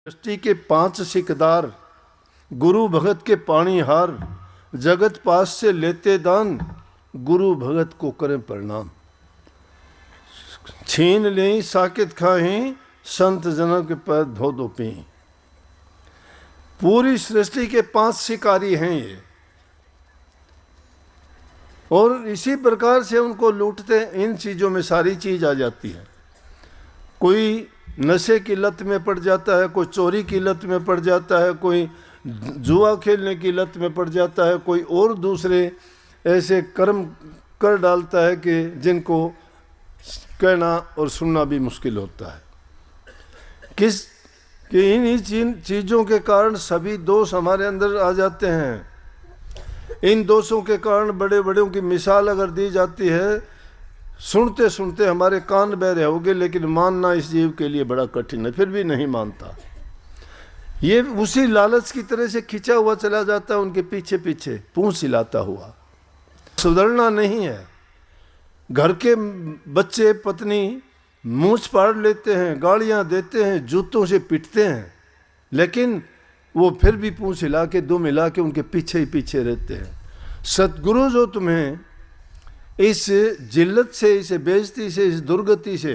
सृष्टि के पांच सिकदार, गुरु भगत के पाणीहार, जगत पास से लेते दान, गुरु भगत को करें प्रणाम। छीन लें साकित खाएं, संत जनों के पैर धो दो पी। पूरी सृष्टि के पांच शिकारी हैं ये, और इसी प्रकार से उनको लूटते हैं। इन चीज़ों में सारी चीज़ आ जाती है। कोई नशे की लत में पड़ जाता है, कोई चोरी की लत में पड़ जाता है, कोई जुआ खेलने की लत में पड़ जाता है, कोई और दूसरे ऐसे कर्म कर डालता है कि जिनको कहना और सुनना भी मुश्किल होता है। कि इन चीज़ों के कारण सभी दोष हमारे अंदर आ जाते हैं। इन दोषों के कारण बड़े बड़ों की मिसाल अगर दी जाती है, सुनते सुनते हमारे कान बहरे होंगे, लेकिन मानना इस जीव के लिए बड़ा कठिन है, फिर भी नहीं मानता। ये उसी लालच की तरह से खिंचा हुआ चला जाता है, उनके पीछे पीछे पूंछ हिलाता हुआ। सुधरना नहीं है। घर के बच्चे पत्नी मूंछ पाड़ लेते हैं, गालियां देते हैं, जूतों से पीटते हैं, लेकिन वो फिर भी पूंछ हिला के दुम हिला के उनके पीछे ही पीछे रहते हैं। सतगुरु जो तुम्हें इस जिल्लत से, इस बेइज्जती से, इस दुर्गति से,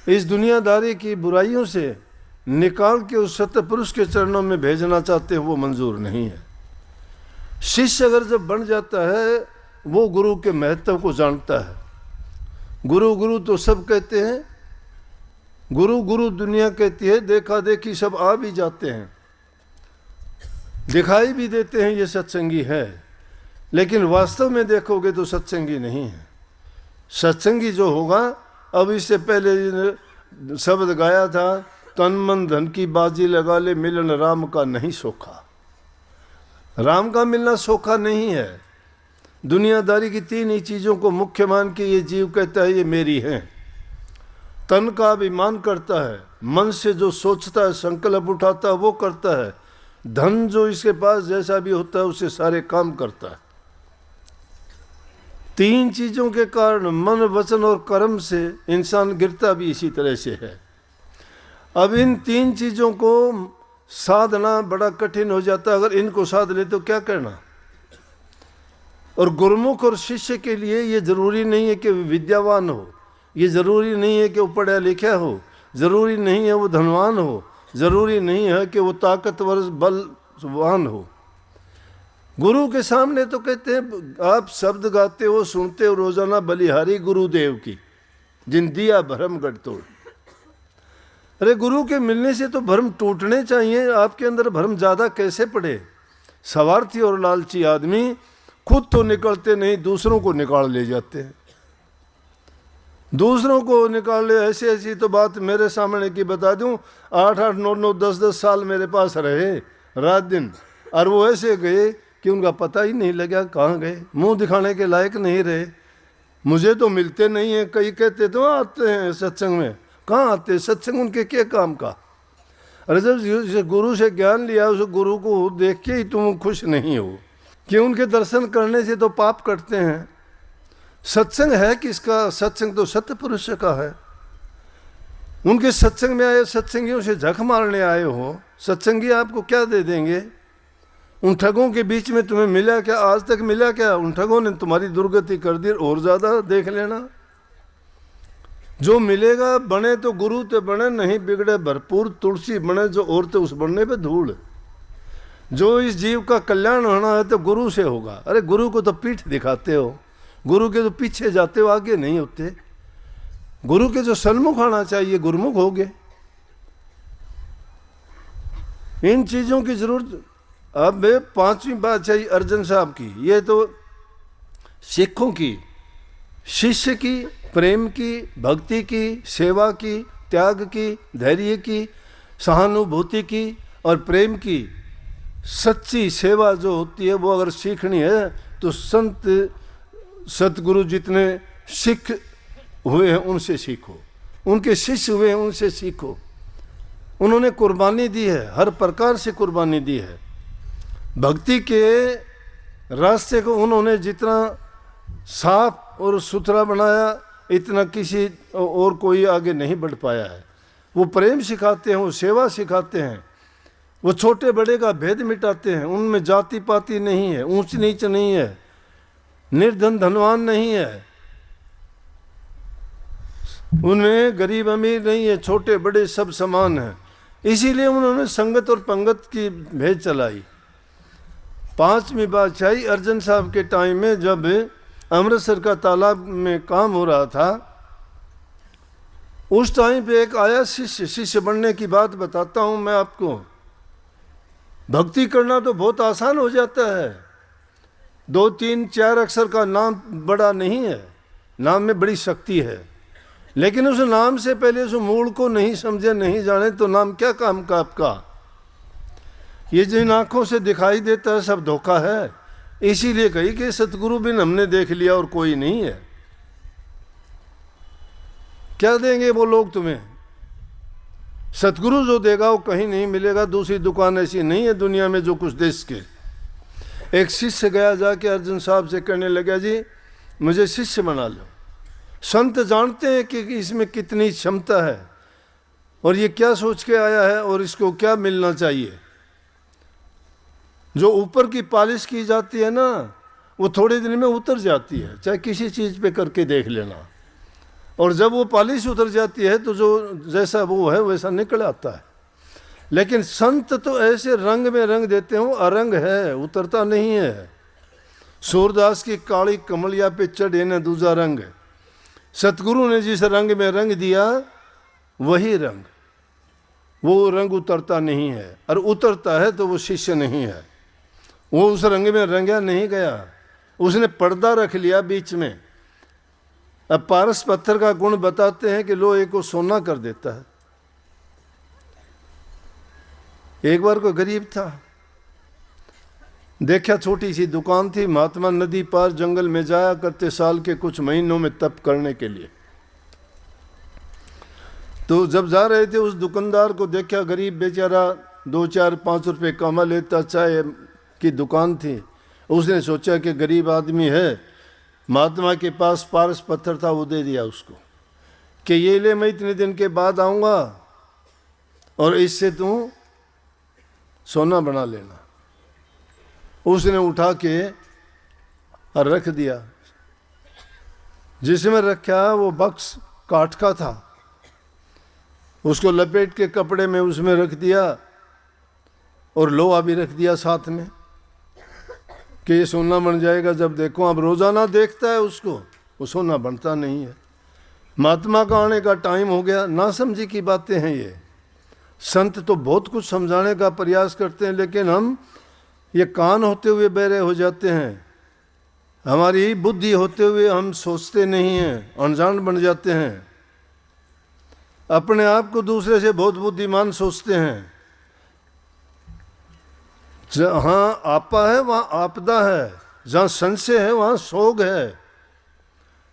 इस दुनियादारी की बुराइयों से निकाल के उस सत्य पुरुष के चरणों में भेजना चाहते हैं, वो मंजूर नहीं है। शिष्य अगर जब बन जाता है, वो गुरु के महत्व को जानता है। गुरु गुरु तो सब कहते हैं, गुरु गुरु दुनिया कहती है, देखा देखी सब आ भी जाते हैं, दिखाई भी देते हैं ये सत्संगी है, लेकिन वास्तव में देखोगे तो सत्संगी नहीं है। सत्संगी जो होगा, अब इससे पहले शब्द गाया था, तन मन धन की बाजी लगा ले, मिलन राम का नहीं सोखा। राम का मिलना सोखा नहीं है। दुनियादारी की तीन ही चीज़ों को मुख्य मान के ये जीव कहता है ये मेरी है। तन का अभिमान करता है, मन से जो सोचता है, संकल्प उठाता है, वो करता है। धन जो इसके पास जैसा भी होता है उससे सारे काम करता है। तीन चीज़ों के कारण मन, वचन और कर्म से इंसान गिरता भी इसी तरह से है। अब इन तीन चीज़ों को साधना बड़ा कठिन हो जाता है। अगर इनको साध ले तो क्या करना। और गुरुमुख और शिष्य के लिए ये जरूरी नहीं है कि विद्यावान हो, ये ज़रूरी नहीं है कि वो पढ़ा लिखा हो, ज़रूरी नहीं है वो धनवान हो, ज़रूरी नहीं है कि वो ताकतवर बलवान हो। गुरु के सामने तो कहते हैं, आप शब्द गाते हो, सुनते हो रोजाना, बलिहारी गुरुदेव की, जिन दिया भरम गढ़ तोड़। अरे गुरु के मिलने से तो भरम टूटने चाहिए। आपके अंदर भरम ज़्यादा कैसे पड़े। स्वार्थी और लालची आदमी खुद तो निकलते नहीं, दूसरों को निकाल ले जाते हैं। दूसरों को निकाल ले, ऐसी तो बात मेरे सामने की बता दूं, 8-8, 9-9, 10-10 साल मेरे पास रहे रात दिन, और वो ऐसे गए कि उनका पता ही नहीं लगा कहाँ गए, मुंह दिखाने के लायक नहीं रहे। मुझे तो मिलते नहीं हैं। कई कहते तो आते हैं सत्संग में, कहाँ आते हैं सत्संग, उनके क्या काम का। अरे जब गुरु से ज्ञान लिया, उस गुरु को देख के ही तुम खुश नहीं हो कि उनके दर्शन करने से तो पाप कटते हैं। सत्संग है किसका? सत्संग तो सत्य पुरुष का है। उनके सत्संग में आए सत्संगियों से झक मारने आए हो, सत्संगी आपको क्या दे देंगे? उन ठगों के बीच में तुम्हें मिला क्या? आज तक मिला क्या? उन ठगों ने तुम्हारी दुर्गति कर दी, और ज़्यादा देख लेना। जो मिलेगा बने तो गुरु ते बने, नहीं बिगड़े भरपूर तुलसी बने, जो और ते उस बनने पे धूल। जो इस जीव का कल्याण होना है तो गुरु से होगा। अरे गुरु को तो पीठ दिखाते हो, गुरु के तो पीछे जाते हो, आगे नहीं होते। गुरु के जो सन्मुख आना चाहिए, गुरुमुख हो गए। इन चीज़ों की जरूरत। अब 5वीं बात चाहिए अर्जन साहब की, ये तो सिखों की, शिष्य की, प्रेम की, भक्ति की, सेवा की, त्याग की, धैर्य की, सहानुभूति की और प्रेम की सच्ची सेवा जो होती है, वो अगर सीखनी है तो संत सतगुरु जितने सिख हुए हैं उनसे सीखो, उनके शिष्य हुए हैं उनसे सीखो। उन्होंने कुर्बानी दी है, हर प्रकार से कुर्बानी दी है। भक्ति के रास्ते को उन्होंने जितना साफ और सुथरा बनाया, इतना किसी और कोई आगे नहीं बढ़ पाया है। वो प्रेम सिखाते हैं, वो सेवा सिखाते हैं, वो छोटे बड़े का भेद मिटाते हैं। उनमें जाति पाति नहीं है, ऊंच नीच नहीं है, निर्धन धनवान नहीं है, उनमें गरीब अमीर नहीं है, छोटे बड़े सब समान हैं। इसीलिए उन्होंने संगत और पंगत की भेद चलाई। 5वीं बादशाही अर्जन साहब के टाइम में जब अमृतसर का तालाब में काम हो रहा था, उस टाइम पे एक आया शिष्य बनने की बात बताता हूं मैं आपको। भक्ति करना तो बहुत आसान हो जाता है, 2 3 4 अक्षर का नाम बड़ा नहीं है, नाम में बड़ी शक्ति है, लेकिन उस नाम से पहले उस मूल को नहीं समझे नहीं जाने तो नाम क्या काम का आपका। ये जिन आंखों से दिखाई देता है सब धोखा है। इसीलिए कही कि सतगुरु बिन हमने देख लिया और कोई नहीं है। क्या देंगे वो लोग तुम्हें? सतगुरु जो देगा वो कहीं नहीं मिलेगा। दूसरी दुकान ऐसी नहीं है दुनिया में जो कुछ दे सके। एक शिष्य गया जाके अर्जुन साहब से कहने लगा, जी मुझे शिष्य बना लो। संत जानते हैं कि इसमें कितनी क्षमता है और ये क्या सोच के आया है और इसको क्या मिलना चाहिए। जो ऊपर की पॉलिश की जाती है ना, वो थोड़े दिन में उतर जाती है, चाहे किसी चीज़ पे करके देख लेना। और जब वो पॉलिश उतर जाती है तो जो जैसा वो है वैसा निकल आता है। लेकिन संत तो ऐसे रंग में रंग देते हो, अरंग है, उतरता नहीं है। सूरदास की काली कमलिया पे चढ़े न दूजा रंग। सतगुरु ने जिस रंग में रंग दिया वही रंग, वो रंग उतरता नहीं है। और उतरता है तो वो शिष्य नहीं है, वो उस रंग में रंगा नहीं गया, उसने पर्दा रख लिया बीच में। अब पारस पत्थर का गुण बताते हैं कि लोहे को सोना कर देता है। एक बार कोई गरीब था, देखा छोटी सी दुकान थी, महात्मा नदी पार जंगल में जाया करते साल के कुछ महीनों में तप करने के लिए। तो जब जा रहे थे उस दुकानदार को देखा, गरीब बेचारा 2 4 5 रुपए कमा लेता, चाय की दुकान थी। उसने सोचा कि गरीब आदमी है, महात्मा के पास पारस पत्थर था, वो दे दिया उसको कि ये ले, मैं इतने दिन के बाद आऊँगा और इससे तू सोना बना लेना। उसने उठा के और रख दिया। जिसमें रखा वो बक्स काठ का था, उसको लपेट के कपड़े में उसमें रख दिया और लोहा भी रख दिया साथ में कि ये सोना बन जाएगा। जब देखो, अब रोजाना देखता है उसको, वो सोना बनता नहीं है। महात्मा का आने का टाइम हो गया। ना समझी की बातें हैं ये। संत तो बहुत कुछ समझाने का प्रयास करते हैं, लेकिन हम ये कान होते हुए बहरे हो जाते हैं। हमारी बुद्धि होते हुए हम सोचते नहीं हैं, अनजान बन जाते हैं। अपने आप को दूसरे से बहुत बुद्धिमान सोचते हैं। जहाँ आपा है वहाँ आपदा है, जहाँ संशय है वहाँ सोग है।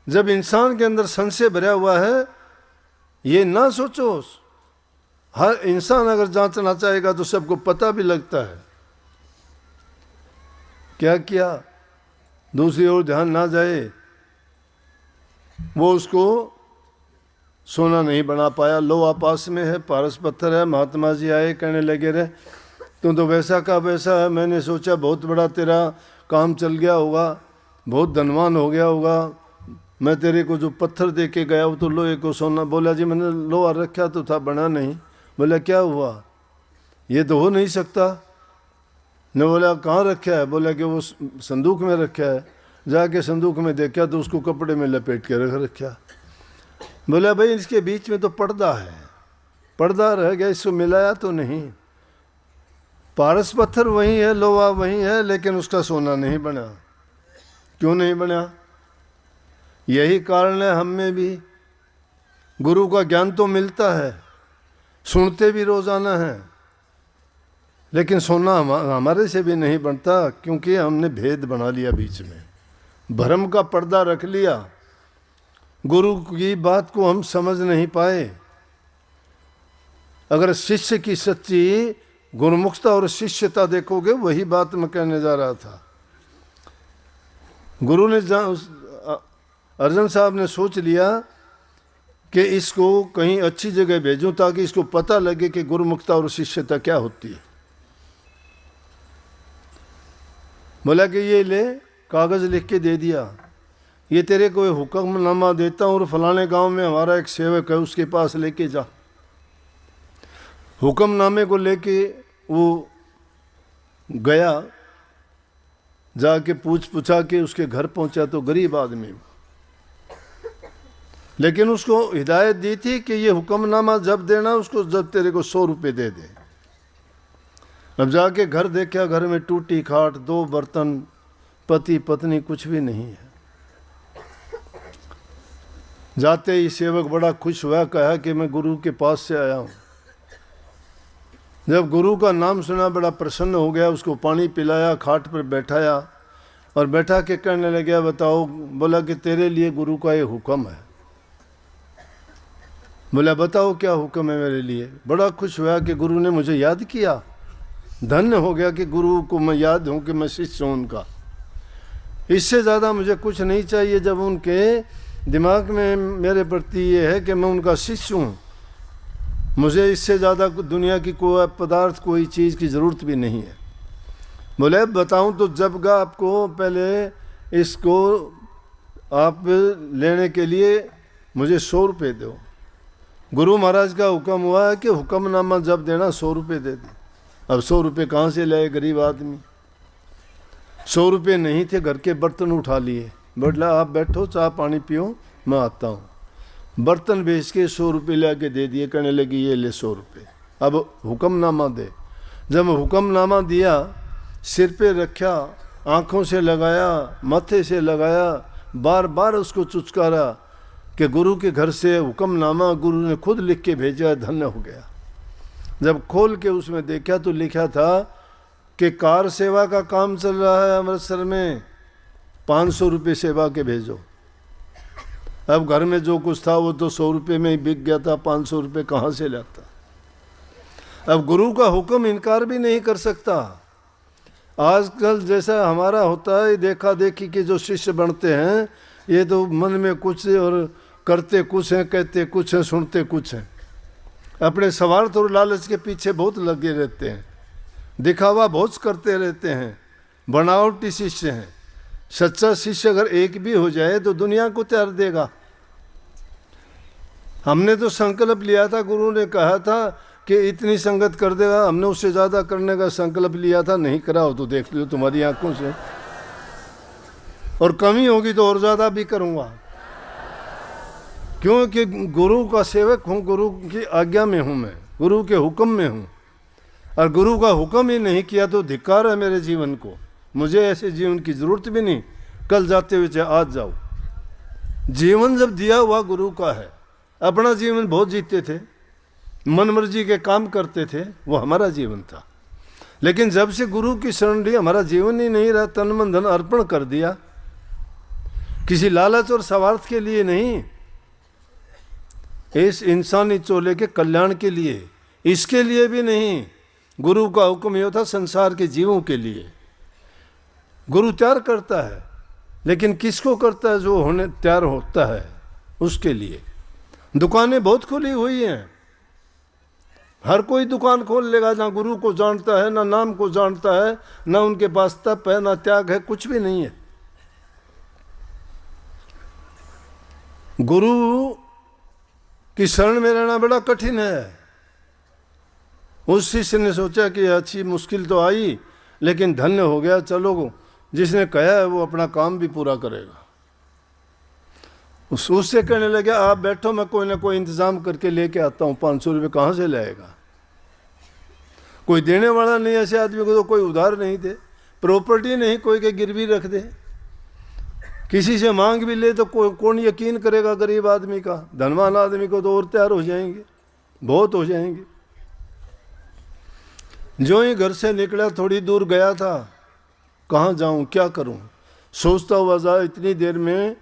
जब इंसान के अंदर संशय भरा हुआ है, ये ना सोचो। हर इंसान अगर जांचना चाहेगा तो सबको पता भी लगता है क्या किया, दूसरी ओर ध्यान ना जाए। वो उसको सोना नहीं बना पाया। लोहा पास में है, पारस पत्थर है। महात्मा जी आए, कहने लगे, रे तुम तो वैसा का वैसा है। मैंने सोचा बहुत बड़ा तेरा काम चल गया होगा, बहुत धनवान हो गया होगा। मैं तेरे को जो पत्थर दे के गया वो तो लोहे को सोना। बोला, जी मैंने लोहा रखा तो था, बना नहीं। बोला, क्या हुआ, ये तो हो नहीं सकता। ने बोला, कहाँ रखा है? बोला कि वो संदूक में रखा है। जाके संदूक में देखा तो उसको कपड़े में लपेट के रख रखा। बोला, भाई इसके बीच में तो पर्दा है, पर्दा रह गया, इसको मिलाया तो नहीं। पारस पत्थर वही है, लोहा वही है, लेकिन उसका सोना नहीं बना। क्यों नहीं बना? यही कारण है हम में भी। गुरु का ज्ञान तो मिलता है, सुनते भी रोजाना है, लेकिन सोना हमारे से भी नहीं बनता, क्योंकि हमने भेद बना लिया, बीच में भ्रम का पर्दा रख लिया। गुरु की बात को हम समझ नहीं पाए। अगर शिष्य की सच्ची गुरुमुखता और शिष्यता देखोगे, वही बात मैं कहने जा रहा था। गुरु ने अर्जन साहब ने सोच लिया कि इसको कहीं अच्छी जगह भेजूं ताकि इसको पता लगे कि गुरुमुखता और शिष्यता क्या होती है। बोला कि ये ले, कागज़ लिख के दे दिया, ये तेरे को हुक्मनामा देता हूँ और फलाने गांव में हमारा एक सेवक है, उसके पास लेके जा। हुक्मनामे को लेके वो गया, जाके पूछा के उसके घर पहुंचा तो गरीब आदमी, लेकिन उसको हिदायत दी थी कि ये हुक्मनामा जब देना उसको, जब तेरे को 100 रुपये दे दे। अब जाके घर देखा, घर में टूटी खाट, 2 बर्तन, पति पत्नी कुछ भी नहीं है। जाते ही सेवक बड़ा खुश हुआ, कहा कि मैं गुरु के पास से आया हूँ। जब गुरु का नाम सुना बड़ा प्रसन्न हो गया, उसको पानी पिलाया, खाट पर बैठाया और बैठा के कहने लगा, बताओ। बोला कि तेरे लिए गुरु का ये हुक्म है। बोला बताओ क्या हुक्म है मेरे लिए। बड़ा खुश हुआ कि गुरु ने मुझे याद किया, धन्य हो गया कि गुरु को मैं याद हूँ कि मैं शिष्य हूँ उनका। इससे ज़्यादा मुझे कुछ नहीं चाहिए। जब उनके दिमाग में मेरे प्रति ये है कि मैं उनका शिष्य हूँ, मुझे इससे ज़्यादा दुनिया की कोई पदार्थ, कोई चीज़ की ज़रूरत भी नहीं है। बोले बताऊँ तो जब का आपको पहले इसको आप लेने के लिए मुझे 100 रुपये दो। गुरु महाराज का हुक्म हुआ है कि हुक्मनामा जब देना 100 रुपये दे दे। अब 100 रुपये कहाँ से लाए गरीब आदमी। 100 रुपये नहीं थे, घर के बर्तन उठा लिए। बोला आप बैठो, चाय पानी पियो, मैं आता हूँ। बर्तन बेच के 100 रुपये ला के दे दिए। कहने लगी ये ले 100 रुपये, अब हुक्मनामा दे। जब हुक्मनामा दिया, सिर पे रखा, आँखों से लगाया, माथे से लगाया, बार बार उसको चुचकारा कि गुरु के घर से हुक्मनामा गुरु ने खुद लिख के भेजा, धन्य हो गया। जब खोल के उसमें देखा तो लिखा था कि कार सेवा का काम चल रहा है अमृतसर में, 500 रुपये सेवा के भेजो। अब घर में जो कुछ था वो तो 100 रुपये में ही बिक गया था, 500 रुपये कहाँ से लाता। अब गुरु का हुक्म इनकार भी नहीं कर सकता। आजकल जैसा हमारा होता है, देखा देखी के जो शिष्य बनते हैं, ये तो मन में कुछ और करते कुछ हैं, कहते कुछ हैं, सुनते कुछ हैं। अपने स्वार्थ और लालच के पीछे बहुत लगे रहते हैं, दिखावा बहुत करते रहते हैं, बनावटी शिष्य हैं। सच्चा शिष्य अगर एक भी हो जाए तो दुनिया को त्याग देगा। हमने तो संकल्प लिया था, गुरु ने कहा था कि इतनी संगत कर देगा, हमने उससे ज़्यादा करने का संकल्प लिया था, नहीं करा हो तो देख लो तुम्हारी आंखों से, और कमी होगी तो और ज़्यादा भी करूँगा, क्योंकि गुरु का सेवक हूँ, गुरु की आज्ञा में हूँ, मैं गुरु के हुक्म में हूँ। और गुरु का हुक्म ही नहीं किया तो धिक्कार है मेरे जीवन को। मुझे ऐसे जीवन की ज़रूरत भी नहीं, कल जाते हुए चाहे आज जाओ। जीवन जब दिया हुआ गुरु का है, अपना जीवन बहुत जीते थे, मन मर्जी के काम करते थे, वो हमारा जीवन था। लेकिन जब से गुरु की शरण ली, हमारा जीवन ही नहीं रहा, तन मन धन अर्पण कर दिया, किसी लालच और स्वार्थ के लिए नहीं, इस इंसानी चोले के कल्याण के लिए, इसके लिए भी नहीं। गुरु का हुक्म यह था संसार के जीवों के लिए। गुरु तैयार करता है, लेकिन किसको करता है? जो होने तैयार होता है उसके लिए। दुकानें बहुत खुली हुई हैं, हर कोई दुकान खोल लेगा, ना गुरु को जानता है, ना नाम को जानता है, ना उनके पास तप है, ना त्याग है, कुछ भी नहीं है। गुरु की शरण में रहना बड़ा कठिन है। उस शिष्य ने सोचा कि अच्छी मुश्किल तो आई, लेकिन धन्य हो गया, चलो जिसने कहा है वो अपना काम भी पूरा करेगा। उससे कहने लगे आप बैठो, मैं कोई ना कोई इंतजाम करके लेके आता हूँ। 500 रुपये कहाँ से लाएगा? कोई देने वाला नहीं, ऐसे आदमी को तो कोई उधार नहीं दे, प्रॉपर्टी नहीं कोई के गिरवी रख दे, किसी से मांग भी ले तो कौन यकीन करेगा गरीब आदमी का? धनवान आदमी को तो और तैयार हो जाएंगे, बहुत हो जाएंगे। जो ही घर से निकला, थोड़ी दूर गया था, कहाँ जाऊँ क्या करूँ सोचता हुआ जा, इतनी देर में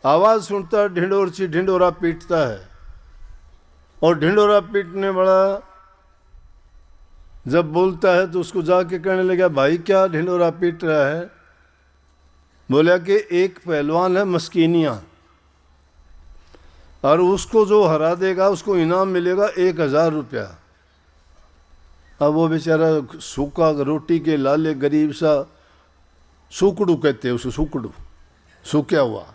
आवाज़ सुनता है, ढिंडोरची ढिंडोरा पीटता है। और ढिंडोरा पीटने वाला जब बोलता है तो उसको जाके कहने लगा भाई क्या ढिंडोरा पीट रहा है? बोला कि एक पहलवान है मस्कीनिया, और उसको जो हरा देगा उसको इनाम मिलेगा 1000 रुपया। अब वो बेचारा सूखा रोटी के लाले गरीब सा, सुकड़ू कहते हैं उसे, सुकड़ू, सूखा हुआ,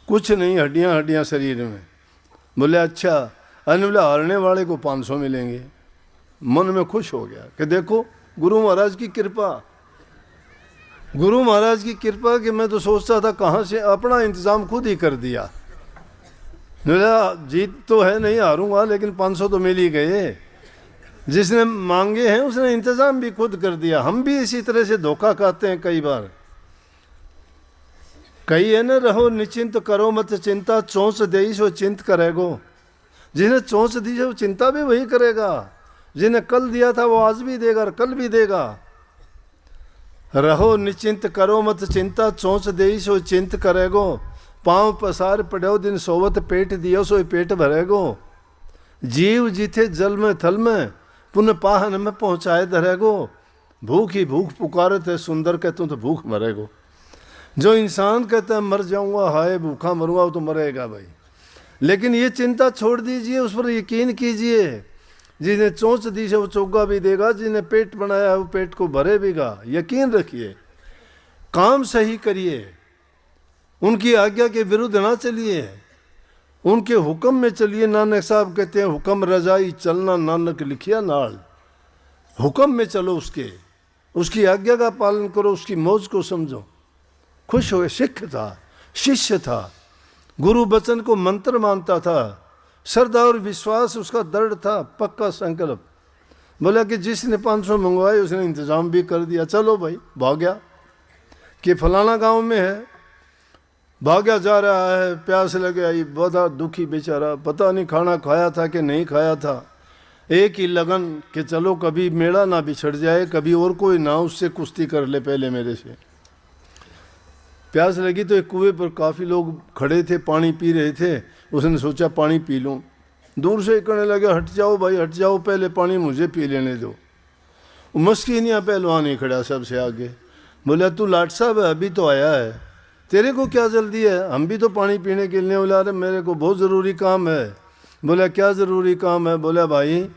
कुछ नहीं, हड्डियां हड्डियां शरीर में। बोले अच्छा। अने बोले हारने वाले को 500 मिलेंगे। मन में खुश हो गया कि देखो गुरु महाराज की कृपा, गुरु महाराज की कृपा कि मैं तो सोचता था कहाँ से, अपना इंतजाम खुद ही कर दिया। बोला जीत तो है नहीं, हारूंगा, लेकिन 500 तो मिल ही गए। जिसने मांगे हैं उसने इंतजाम भी खुद कर दिया। हम भी इसी तरह से धोखा खाते हैं कई बार। कही है ना, रहो निश्चिंत करो मत चिंता, चौंस देई सो चिंत करेगो। जिन्हें चौंस दी है वो चिंता भी वही करेगा। जिन्हें कल दिया था वो आज भी देगा और कल भी देगा। रहो निश्चिंत करो मत चिंता, चौंस देई सो चिंत करेगो। पांव पसार पड़ो दिन सोवत, पेट दियो सो पेट भरेगो। जीव जीथे जल में थल में, पुण्य पाहन में पहुंचाए धरेगो। भूख ही भूख पुकारत है, सुंदर कहते तो भूख मरेगो। जो इंसान कहता है मर जाऊंगा, हाय भूखा मरूंगा, वो तो मरेगा भाई। लेकिन ये चिंता छोड़ दीजिए, उस पर यकीन कीजिए। जिन्हें चोंच दी से वो चोगा भी देगा, जिन्हें पेट बनाया वो पेट को भरे भीगा। यकीन रखिए, काम सही करिए, उनकी आज्ञा के विरुद्ध ना चलिए, उनके हुक्म में चलिए। नानक साहब कहते हैं हुक्म रजाई चलना नानक लिखिया नाल। हुक्म में चलो उसके, उसकी आज्ञा का पालन करो, उसकी मौज को समझो। खुश हो। सिख था, शिष्य था, गुरु वचन को मंत्र मानता था, श्रद्धा और विश्वास उसका दृढ़ था, पक्का संकल्प। बोला कि जिसने 500 मंगवाए उसने इंतजाम भी कर दिया। चलो भाई, भाग गया कि फलाना गांव में है, भाग्या जा रहा है, प्यास लगे आई, बड़ा दुखी बेचारा, पता नहीं खाना खाया था कि नहीं खाया था। एक ही लगन कि चलो कभी मेला ना बिछड़ जाए, कभी और कोई ना उससे कुश्ती कर ले पहले मेरे से। प्यास लगी तो एक कुएं पर काफ़ी लोग खड़े थे, पानी पी रहे थे। उसने सोचा पानी पी लूँ। दूर से कहने लगे हट जाओ भाई हट जाओ, पहले पानी मुझे पी लेने दो। मस्किनिया पहलवान ही खड़ा सबसे आगे। बोला तू लाट साहब है, अभी तो आया है, तेरे को क्या जल्दी है? हम भी तो पानी पीने के लिए। बोला अरे मेरे को बहुत ज़रूरी काम है। बोला क्या ज़रूरी काम है? बोला भाई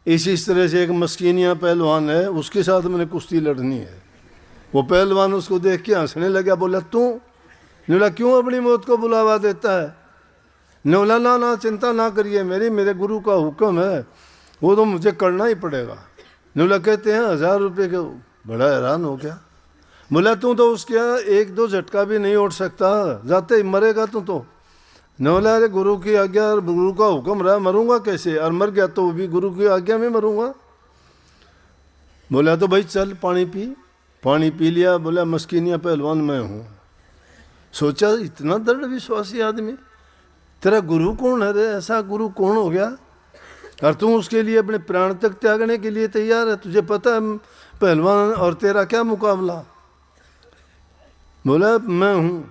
इस तरह से एक मस्किनिया पहलवान है, उसके साथ मैंने कुश्ती लड़नी है। वो पहलवान उसको देख के हंसने लगा। बोला तू? बोला क्यों अपनी मौत को बुलावा देता है? बोला ना ना चिंता ना करिए, मेरे गुरु का हुक्म है, वो तो मुझे करना ही पड़ेगा। बोला कहते हैं 1000 रुपये के। बड़ा हैरान हो गया। बोला तू तो उसके 1-2 झटका भी नहीं उठ सकता, जाते ही मरेगा तू तो। बोला अरे गुरु की आज्ञा और गुरु का हुक्म रहा, मरूंगा कैसे? और मर गया तो भी गुरु की आज्ञा में मरूंगा। बोला तो भाई चल पानी पी। पानी पी लिया। बोला मस्किनिया पहलवान मैं हूँ। सोचा इतना दृढ़ विश्वासी आदमी, तेरा गुरु कौन है रे? ऐसा गुरु कौन हो गया और तू उसके लिए अपने प्राण तक त्यागने के लिए तैयार है? तुझे पता है पहलवान और तेरा क्या मुकाबला? बोला मैं हूँ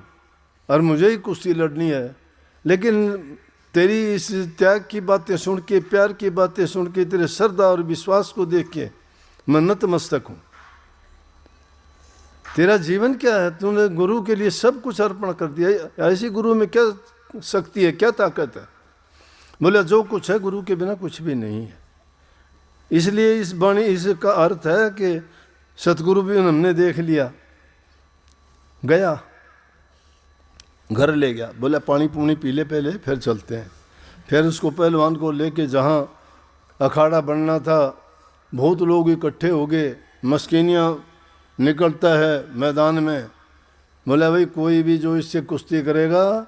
और मुझे ही कुश्ती लड़नी है, लेकिन तेरी इस त्याग की बातें सुन के, प्यार की बातें सुन के, तेरे श्रद्धा और विश्वास को देख के मैं नतमस्तक हूँ। तेरा जीवन क्या है? तूने गुरु के लिए सब कुछ अर्पण कर दिया। ऐसी गुरु में क्या शक्ति है, क्या ताकत है? बोला जो कुछ है गुरु के बिना कुछ भी नहीं है। इसलिए इस वाणी इसका अर्थ है कि सतगुरु भी हमने देख लिया। गया घर ले गया। बोला पानी पूनी पी ले पहले, फिर चलते हैं। फिर उसको पहलवान को लेके जहाँ अखाड़ा बनना था, बहुत लोग इकट्ठे हो गए। मस्किनिया निकलता है मैदान में। बोला भाई कोई भी जो इससे कुश्ती करेगा,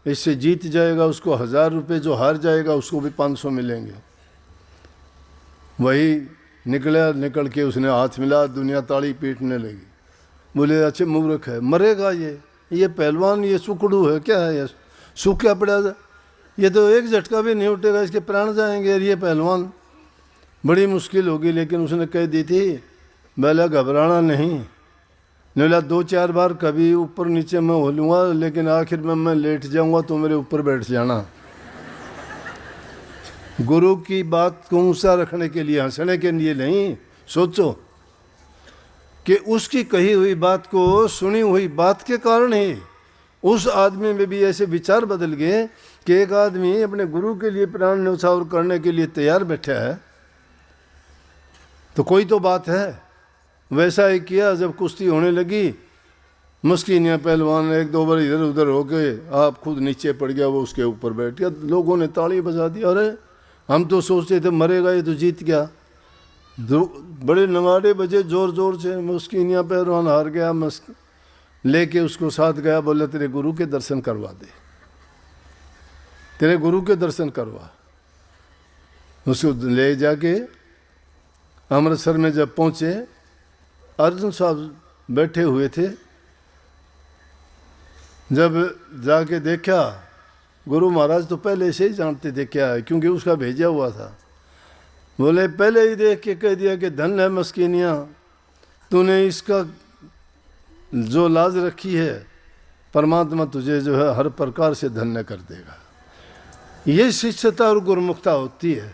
इससे जीत जाएगा, उसको 1000 रुपये, जो हार जाएगा उसको भी 500 मिलेंगे। वही निकला, निकल के उसने हाथ मिला, दुनिया ताली पीटने लगी। बोले अच्छे मूर्ख है, मरेगा ये पहलवान, ये सुकड़ू है, क्या है ये, सूखा पड़ा, ये तो एक झटका भी नहीं उठेगा, इसके प्राण जाएंगे। और ये पहलवान बड़ी मुश्किल होगी। लेकिन उसने कह दी थी बोला घबराना नहीं। बोला 2-4 बार कभी ऊपर नीचे मैं हो लूँगा, लेकिन आखिर में मैं लेट जाऊँगा तो मेरे ऊपर बैठ जाना। गुरु की बात को ऊँचा रखने के लिए, हंसने के लिए नहीं। सोचो कि उसकी कही हुई बात को, सुनी हुई बात के कारण ही उस आदमी में भी ऐसे विचार बदल गए कि एक आदमी अपने गुरु के लिए प्राण न्यौछावर करने के लिए तैयार बैठा है, तो कोई तो बात है। वैसा ही किया, जब कुश्ती होने लगी, मस्किनिया पहलवान एक दो बार इधर उधर होके आप खुद नीचे पड़ गया, वो उसके ऊपर बैठ गया। लोगों ने ताली बजा दी, अरे हम तो सोचते थे मरेगा ये तो जीत गया। बड़े नगाड़े बजे जोर जोर से, मस्किनिया पहलवान हार गया। लेके उसको साथ गया, बोला तेरे गुरु के दर्शन करवा दे, तेरे गुरु के दर्शन करवा। उसको ले जाके अमृतसर में जब पहुंचे, अर्जुन साहब बैठे हुए थे। जब जाके देखा, गुरु महाराज तो पहले से ही जानते थे क्या है, क्योंकि उसका भेजा हुआ था। बोले पहले ही देख के कह दिया कि धन है मस्किनिया, तूने इसका जो लाज रखी है, परमात्मा तुझे जो है हर प्रकार से धन्य कर देगा। ये शिष्यता और गुरुमुखता होती है।